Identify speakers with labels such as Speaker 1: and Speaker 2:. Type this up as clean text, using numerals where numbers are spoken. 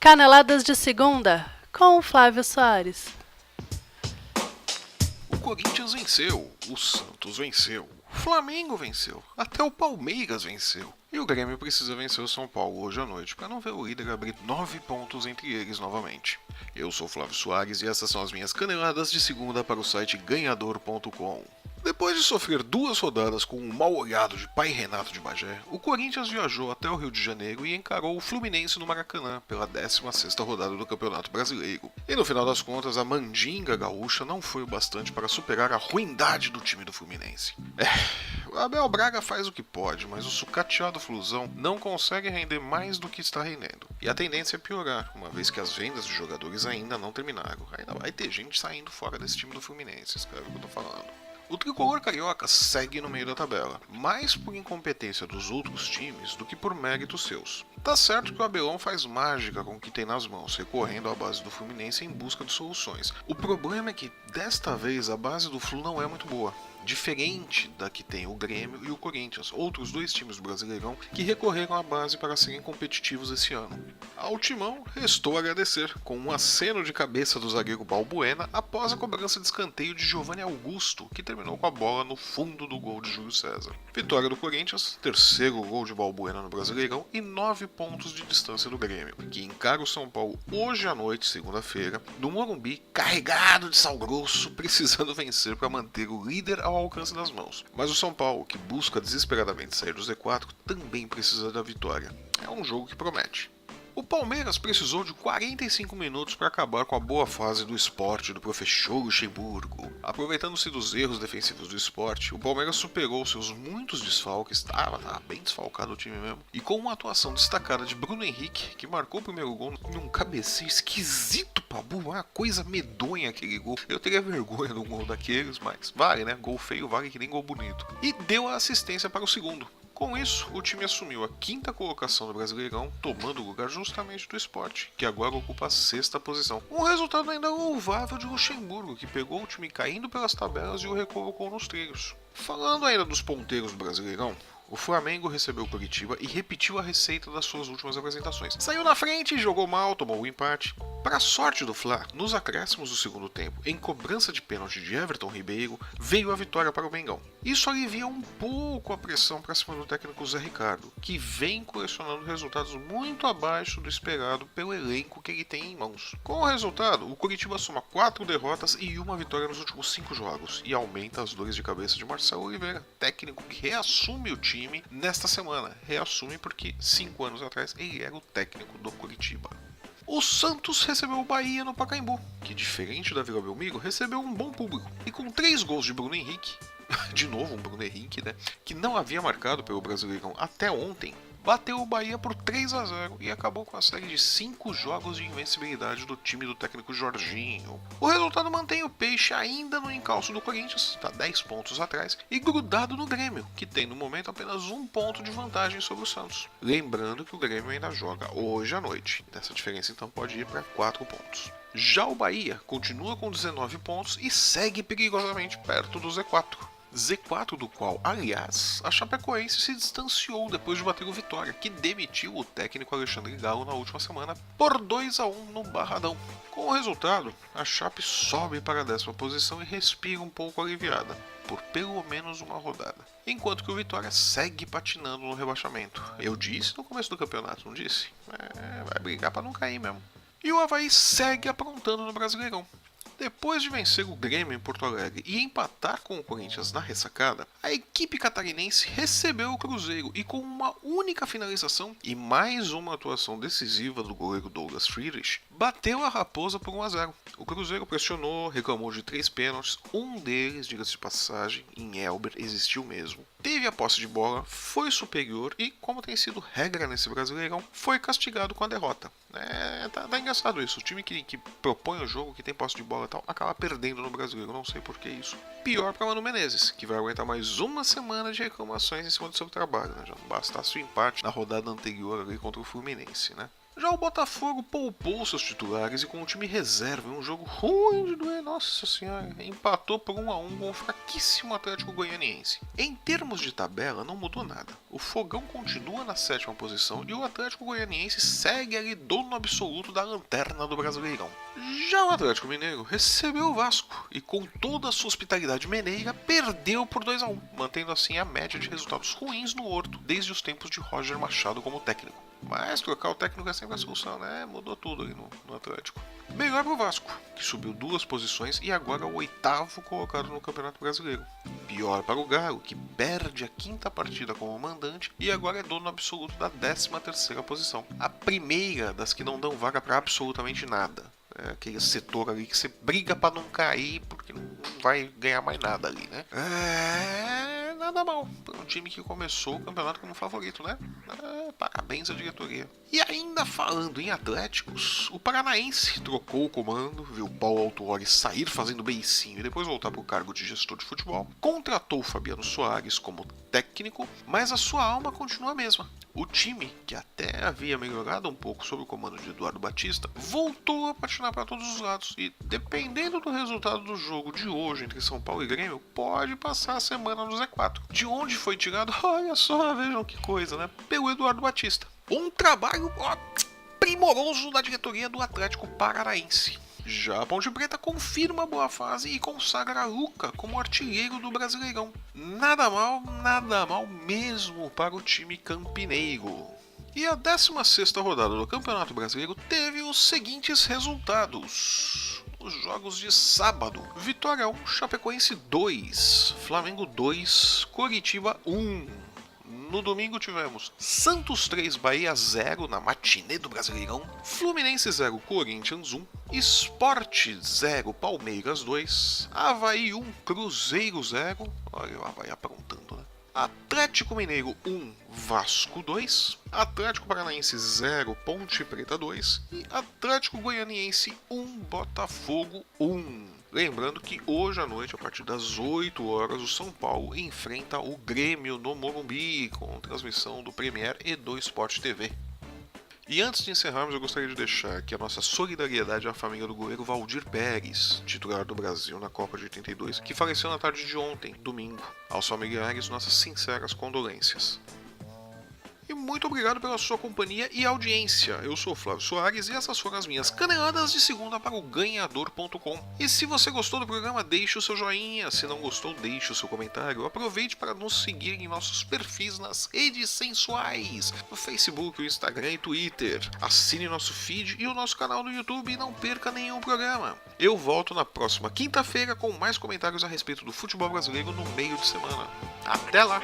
Speaker 1: Caneladas de segunda, com o Flávio Soares.
Speaker 2: O Corinthians venceu, o Santos venceu, o Flamengo venceu, até o Palmeiras venceu. E o Grêmio precisa vencer o São Paulo hoje à noite para não ver o líder abrir 9 pontos entre eles novamente. Eu sou o Flávio Soares e essas são as minhas caneladas de segunda para o site ganhador.com. Depois de sofrer 2 rodadas com um mal-olhado de pai Renato de Bagé, o Corinthians viajou até o Rio de Janeiro e encarou o Fluminense no Maracanã pela 16ª rodada do Campeonato Brasileiro. E no final das contas, a mandinga gaúcha não foi o bastante para superar a ruindade do time do Fluminense. O Abel Braga faz o que pode, mas o sucateado Flusão não consegue render mais do que está rendendo. E a tendência é piorar, uma vez que as vendas de jogadores ainda não terminaram. Ainda vai ter gente saindo fora desse time do Fluminense, escreve o que eu tô falando. O tricolor carioca segue no meio da tabela, mais por incompetência dos outros times do que por méritos seus. Tá certo que o Abelão faz mágica com o que tem nas mãos, recorrendo à base do Fluminense em busca de soluções. O problema é que, desta vez, a base do Flu não é muito boa. Diferente da que tem o Grêmio e o Corinthians, outros 2 times do Brasileirão que recorreram à base para serem competitivos esse ano. Ao Timão, restou agradecer, com um aceno de cabeça do zagueiro Balbuena após a cobrança de escanteio de Giovanni Augusto, que terminou com a bola no fundo do gol de Júlio César. Vitória do Corinthians, 3º gol de Balbuena no Brasileirão e 9 pontos de distância do Grêmio, que encara o São Paulo hoje à noite, segunda-feira, no Morumbi, carregado de sal grosso, precisando vencer para manter o líder ao alcance das mãos. Mas o São Paulo, que busca desesperadamente sair do Z4, também precisa da vitória. É um jogo que promete. O Palmeiras precisou de 45 minutos para acabar com a boa fase do Sport do professor Luxemburgo. Aproveitando-se dos erros defensivos do Sport, o Palmeiras superou seus muitos desfalques, estava bem desfalcado o time mesmo, e com uma atuação destacada de Bruno Henrique, que marcou o primeiro gol num cabeceio esquisito, Pabu, uma coisa medonha aquele gol. Eu teria vergonha do gol daqueles, mas vale, né? Gol feio vale que nem gol bonito. E deu a assistência para o segundo. Com isso, o time assumiu a 5ª colocação do Brasileirão, tomando o lugar justamente do Sport, que agora ocupa a 6ª posição. Um resultado ainda louvável de Luxemburgo, que pegou o time caindo pelas tabelas e o recolocou nos trilhos. Falando ainda dos ponteiros do Brasileirão, o Flamengo recebeu o Curitiba e repetiu a receita das suas últimas apresentações. Saiu na frente, jogou mal, tomou o empate. Para a sorte do Fla, nos acréscimos do segundo tempo, em cobrança de pênalti de Everton Ribeiro, veio a vitória para o Mengão. Isso alivia um pouco a pressão para cima do técnico Zé Ricardo, que vem colecionando resultados muito abaixo do esperado pelo elenco que ele tem em mãos. Com o resultado, o Curitiba soma 4 derrotas e 1 vitória nos últimos 5 jogos, e aumenta as dores de cabeça de Marcelo Oliveira, técnico que reassume o time nesta semana. Reassume porque 5 anos atrás ele era o técnico do Curitiba. O Santos recebeu o Bahia no Pacaembu, que diferente da Vila Belmiro, recebeu um bom público. E com 3 gols de Bruno Henrique, de novo um Bruno Henrique, né, que não havia marcado pelo Brasileirão até ontem, bateu o Bahia por 3-0 e acabou com a série de 5 jogos de invencibilidade do time do técnico Jorginho. O resultado mantém o Peixe ainda no encalço do Corinthians, está 10 pontos atrás, e grudado no Grêmio, que tem no momento apenas 1 ponto de vantagem sobre o Santos. Lembrando que o Grêmio ainda joga hoje à noite, essa diferença então pode ir para 4 pontos. Já o Bahia continua com 19 pontos e segue perigosamente perto do Z4. Z4 do qual, aliás, a Chapecoense se distanciou depois de bater o Vitória, que demitiu o técnico Alexandre Galo na última semana por 2-1 no Barradão. Com o resultado, a Chape sobe para a 10ª posição e respira um pouco aliviada, por pelo menos uma rodada. Enquanto que o Vitória segue patinando no rebaixamento. Eu disse no começo do campeonato, não disse? Vai brigar para não cair mesmo. E o Avaí segue aprontando no Brasileirão. Depois de vencer o Grêmio em Porto Alegre e empatar com o Corinthians na ressacada, a equipe catarinense recebeu o Cruzeiro e com uma única finalização e mais uma atuação decisiva do goleiro Douglas Friedrich, bateu a Raposa por 1-0. O Cruzeiro pressionou, reclamou de 3 pênaltis, um deles, diga-se de passagem, em Elber, existiu mesmo. Teve a posse de bola, foi superior e, como tem sido regra nesse Brasileirão, foi castigado com a derrota. Tá engraçado isso. O time que propõe o jogo, que tem posse de bola e tal, acaba perdendo no Brasileiro. Não sei por que isso. Pior para Mano Menezes, que vai aguentar mais uma semana de reclamações em cima do seu trabalho. Né? Já não bastasse o empate na rodada anterior ali contra o Fluminense, né? Já o Botafogo poupou seus titulares e com o time reserva em um jogo ruim de doer, nossa senhora, empatou por 1-1 com o fraquíssimo Atlético Goianiense. Em termos de tabela, não mudou nada. O Fogão continua na 7ª posição e o Atlético Goianiense segue ali dono absoluto da lanterna do Brasileirão. Já o Atlético Mineiro recebeu o Vasco e com toda a sua hospitalidade mineira perdeu por 2-1, mantendo assim a média de resultados ruins no Horto desde os tempos de Roger Machado como técnico. Mas trocar o técnico é sempre a solução, né? Mudou tudo ali no Atlético. Melhor pro Vasco, que subiu 2 posições e agora é o 8º colocado no Campeonato Brasileiro. Pior para o Galo, que perde a 5ª partida como mandante e agora é dono absoluto da 13ª posição. A primeira das que não dão vaga para absolutamente nada. É aquele setor ali que você briga para não cair porque não vai ganhar mais nada ali, né? Nada mal para um time que começou o campeonato como favorito, né? Parabéns à diretoria. E ainda falando em Atléticos, o Paranaense trocou o comando, viu Paulo Autuori sair fazendo beicinho e depois voltar para o cargo de gestor de futebol, contratou o Fabiano Soares como técnico, mas a sua alma continua a mesma. O time, que até havia melhorado um pouco sob o comando de Eduardo Batista, voltou a patinar para todos os lados e, dependendo do resultado do jogo de hoje entre São Paulo e Grêmio, pode passar a semana no Z4. De onde foi tirado? Olha só, vejam que coisa, né? Pelo Eduardo Batista. Um trabalho primoroso da diretoria do Atlético Paranaense. Já a Ponte Preta confirma a boa fase e consagra Luca como artilheiro do Brasileirão. Nada mal mesmo para o time campineiro. E a 16ª rodada do Campeonato Brasileiro teve os seguintes resultados. Os jogos de sábado: Vitória 1, Chapecoense 2, Flamengo 2, Coritiba 1. No domingo tivemos Santos 3, Bahia 0 na matinê do Brasileirão, Fluminense 0, Corinthians 1, Sport 0, Palmeiras 2, Avaí 1, Cruzeiro 0, olha o Avaí aprontando, né? Atlético Mineiro 1, Vasco 2, Atlético Paranaense 0, Ponte Preta 2 e Atlético Goianiense 1, Botafogo 1. Lembrando que hoje à noite, a partir das 8 horas, o São Paulo enfrenta o Grêmio no Morumbi, com transmissão do Premier e do Sport TV. E antes de encerrarmos, eu gostaria de deixar aqui a nossa solidariedade à família do goleiro Valdir Pérez, titular do Brasil na Copa de 82, que faleceu na tarde de ontem, domingo. Aos familiares, nossas sinceras condolências. E muito obrigado pela sua companhia e audiência. Eu sou o Flávio Soares e essas foram as minhas caneladas de segunda para o Ganhador.com. E se você gostou do programa, deixe o seu joinha. Se não gostou, deixe o seu comentário. Aproveite para nos seguir em nossos perfis nas redes sensuais, no Facebook, o Instagram e Twitter. Assine nosso feed e o nosso canal no YouTube e não perca nenhum programa. Eu volto na próxima quinta-feira com mais comentários a respeito do futebol brasileiro no meio de semana. Até lá!